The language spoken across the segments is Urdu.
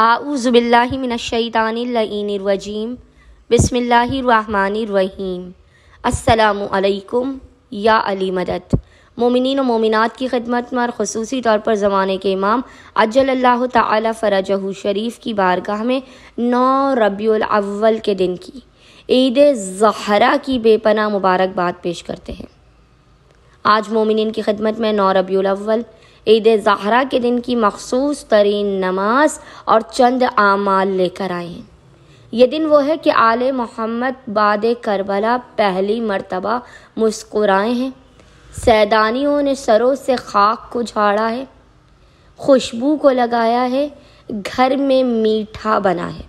اعوذ باللہ من الشیطان اللعین الرجیم بسم اللہ الرحمن الرحیم۔ السلام علیکم یا علی مدد۔ مومنین و مومنات کی خدمت میں اور خصوصی طور پر زمانے کے امام عجل اللہ تعالی فرجہ شریف کی بارگاہ میں 9 ربیع الاول کے دن کی عید زہرا کی بے پناہ مبارکباد پیش کرتے ہیں۔ آج مومنین کی خدمت میں 9 ربیع الاول عید زہرا کے دن کی مخصوص ترین نماز اور چند اعمال لے کر آئے ہیں۔ یہ دن وہ ہے کہ آل محمد بعد کربلا پہلی مرتبہ مسکرائے ہیں، سیدانیوں نے سروں سے خاک کو جھاڑا ہے، خوشبو کو لگایا ہے، گھر میں میٹھا بنا ہے۔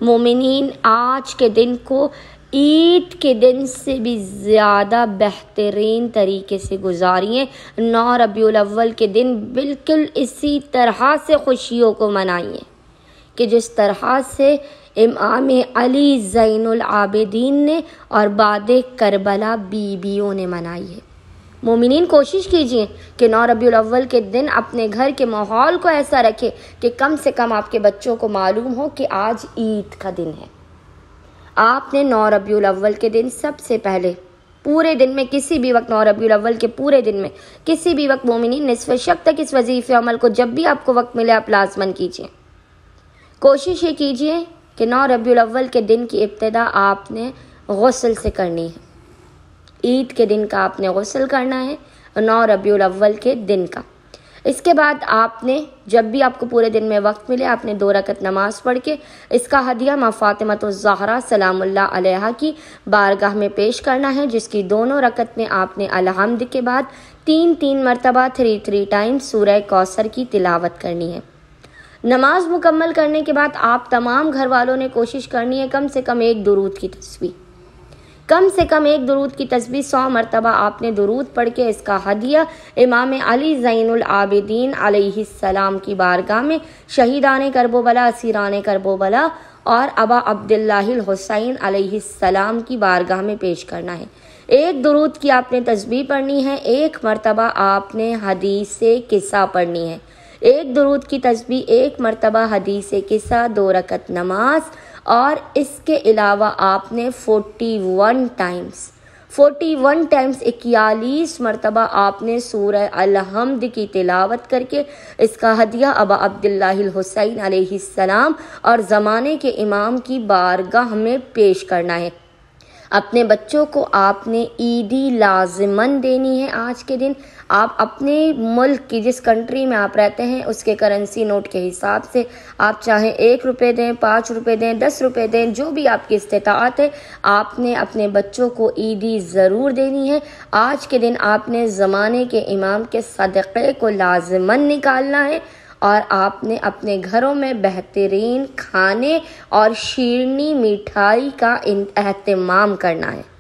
مومنین آج کے دن کو عید کے دن سے بھی زیادہ بہترین طریقے سے گزاریے۔ 9 ربیع الاول کے دن بالکل اسی طرح سے خوشیوں کو منائیے کہ جس طرح سے امام علی زین العابدین نے اور بعد کربلا بیویوں نے منائی ہے۔ مومنین کوشش کیجئے کہ 9 ربیع الاول کے دن اپنے گھر کے ماحول کو ایسا رکھے کہ کم سے کم آپ کے بچوں کو معلوم ہو کہ آج عید کا دن ہے۔ آپ نے 9 ربیع الاول کے دن سب سے پہلے پورے دن میں کسی بھی وقت 9 ربیع الاول کے پورے دن میں کسی بھی وقت مومنین نصف شب تک اس وظیفے عمل کو جب بھی آپ کو وقت ملے آپ لازماً کیجئے۔ کوشش یہ کیجئے کہ 9 ربیع الاول کے دن کی ابتدا آپ نے غسل سے کرنی ہے۔ عید کے دن کا آپ نے غسل کرنا ہے 9 ربیع الاول کے دن کا۔ اس کے بعد آپ نے جب بھی آپ کو پورے دن میں وقت ملے آپ نے 2 رکعت نماز پڑھ کے اس کا ہدیہ ماں فاطمۃ الزہرا سلام اللہ علیہا کی بارگاہ میں پیش کرنا ہے، جس کی دونوں رکعت میں آپ نے الحمد کے بعد 3 مرتبہ 3 ٹائمز سورہ کوثر کی تلاوت کرنی ہے۔ نماز مکمل کرنے کے بعد آپ تمام گھر والوں نے کوشش کرنی ہے کم سے کم ایک درود کی تسبیح، کم سے کم ایک درود کی تسبیح 100 مرتبہ آپ نے درود پڑھ کے اس کا ہدیہ امام علی زین العابدین علیہ السلام کی بارگاہ میں شہیدان کربلا، اسیران کربلا اور ابا عبداللہ الحسین علیہ السلام کی بارگاہ میں پیش کرنا ہے۔ ایک درود کی آپ نے تسبیح پڑھنی ہے، 1 مرتبہ آپ نے حدیث قصہ پڑھنی ہے، ایک درود کی تسبیح، 1 مرتبہ حدیث قصہ، 2 رکعت نماز، اور اس کے علاوہ آپ نے 41 ٹائمز 41 مرتبہ آپ نے سورہ الحمد کی تلاوت کر کے اس کا ہدیہ ابا عبداللہ الحسین علیہ السلام اور زمانے کے امام کی بارگاہ میں پیش کرنا ہے۔ اپنے بچوں کو آپ نے عیدی لازماً دینی ہے۔ آج کے دن آپ اپنے ملک کی جس کنٹری میں آپ رہتے ہیں اس کے کرنسی نوٹ کے حساب سے آپ چاہیں 1 روپے دیں، 5 روپے دیں، 10 روپے دیں، جو بھی آپ کی استطاعت ہے آپ نے اپنے بچوں کو عیدی ضرور دینی ہے۔ آج کے دن آپ نے زمانے کے امام کے صدقے کو لازماً نکالنا ہے اور آپ نے اپنے گھروں میں بہترین کھانے اور شیرنی مٹھائی کا اہتمام کرنا ہے۔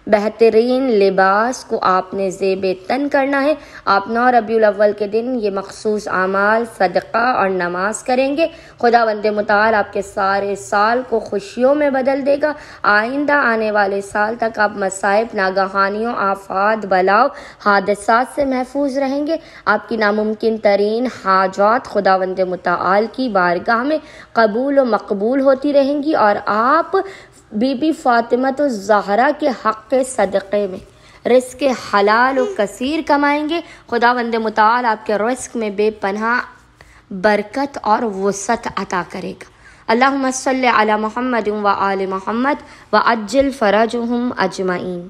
بہترین لباس کو آپ نے زیب تن کرنا ہے۔ آپ 9 ربیع الاول کے دن یہ مخصوص اعمال صدقہ اور نماز کریں گے۔ خداوند متعال آپ کے سارے سال کو خوشیوں میں بدل دے گا۔ آئندہ آنے والے سال تک آپ مصائب، ناگہانیوں، آفات، بلاؤ، حادثات سے محفوظ رہیں گے۔ آپ کی ناممکن ترین حاجات خداوند متعال کی بارگاہ میں قبول و مقبول ہوتی رہیں گی اور آپ بی بی فاطمۃ الزہرا کے حق صدقے میں رزق حلال و کثیر کمائیں گے۔ خداوند متعال آپ کے رزق میں بے پناہ برکت اور وسعت عطا کرے گا۔ اللہم صلی علی محمد و آل محمد وعجل فرجہم اجمعین۔